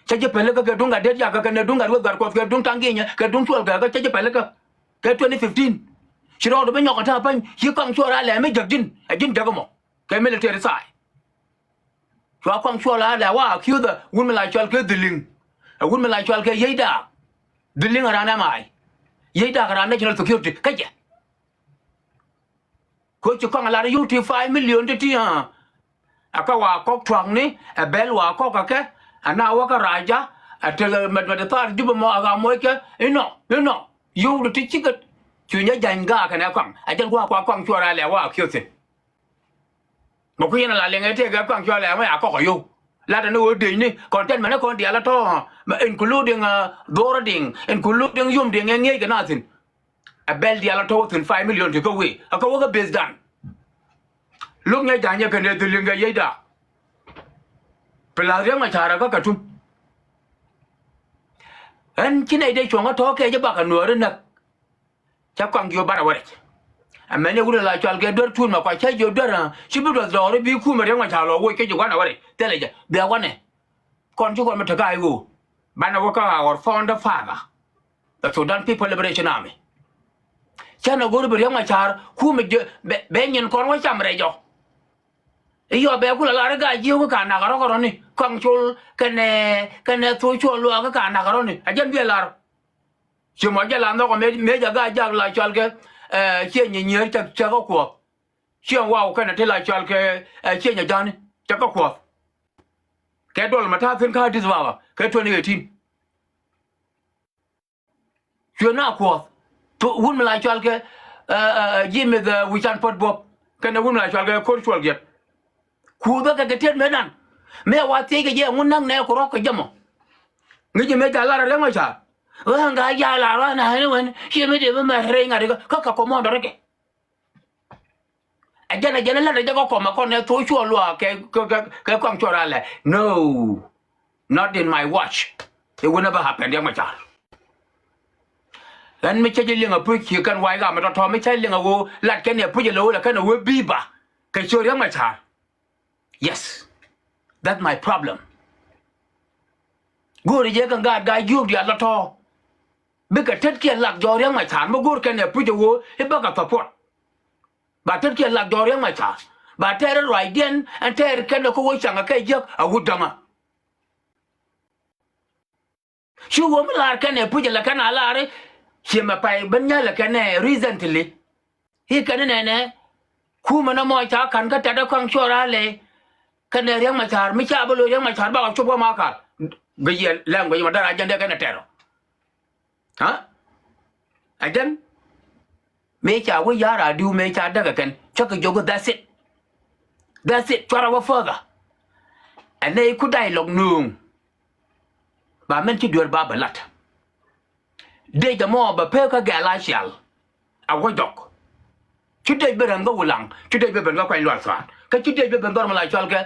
chaje pele ka dunga det ya ka ne dunga ro gar ko ka dung tanginya ka dung chol ka chaje pele ka 2015 shiro do benyo ka ta pan hi kang chora le me jagin ajin jagamo ka military sai chwa kang chora la wa kyu da wun la chol ka diling wun la chol ka yida diling arana mai yida arana national security ka je ko chi kang la yu ti 5 million ti ha aka wa kok twang ni a bel wa kok ka ana wa ka raja a tele med tar jubo mo aga moy ke no yu ti chikat chu nya janga ka na kwang a jan kwa kwang chora le wa kyo se mo ku yana la le ngate ga kwang chora le ma a ko yo la da no de ni content man ko dia la to including dorading including yum de nge ga na sin a bel dia la to 5 million to go we aka wa ga based done lúc ngay trả nhà cái này từ liền cái giấy đã phải là riêng mà trả ra các cả chung anh chỉ này đây chuồng có thó cái cho bác cả nửa đấy nè chắc quăng vô bắt đầu vậy anh mấy người lại cho cái đợt chun mà quay chơi vô đợt à chỉ biết được rồi bị khu mà riêng mà trả rồi quay cái chỗ quán nào vậy thế này chứ béo quán này con chú con mà thật cái gì bạn nào có our founder father the Sudan People Liberation Army cha nó gọi riêng mà trả khu mà bé nhìn con quá chăm rồi iyo be kula la ga ji ko kana garo ni kangchul kene to cholo ga kana garo ni ajan be lar chimo ja la ndo ko me ja ga ja la chal ke che ni nyer cha ko chen wa ko na te la chal ke che nya jan cha ko ke dol mata fin ka diswa ke 2018 chuna ko to wun la chal ke ji me the we can put bob kana wun la chal ke ko chol get khu ba cái tiết mấy lần mẹ qua tí cái gì muốn năng nè có cái gì mà người gì mẹ trả lại là mấy chả hàng gái già là đó này nó mình chỉ mấy đứa mà rèn à đấy có cả có món đó đấy anh này là để cho có mà con này thối chua luôn cái con chua ra là no not in my watch it will never happen đấy mấy chả anh mới chơi liên ở phía kia cần quay cả mà nó thò mới chơi liên ở vô lật cái này phía lối là cái nào bị bà cái chơi đấy mấy chả yes that's my problem gori je kan ga yug dia la to be ka tet ke lak jo yang mai chan mo gor ke ne pu jo wo e ba ka support ba tet ke lak jo yang mai cha ba ter right den and ter ke no ko wo changa ke je a wudama shu wo mlar ke ne pu je la kana la re che ma pai ban nya la ke ne recently hi ke ne khu ma na mo cha kan ka ta da khang chora le cái này riêng mà chả mấy cha bao nhiêu riêng mà chả bao chục qua mà cả bây giờ làm cái gì mà đã ra đây cái này tero hả anh đến mấy cha với giá là điều mấy cha đã cái chắc cái joke that's it try to further anh này cứ đại lộc nương bà mình chỉ đuổi bà bật lạt đây cái mò bà phê cái gà lai xèl à quay dọc chứ đây bên đó có ulang chứ đây bên đó quay loạn soạn cái chứ đây bên đó mà lại cho cái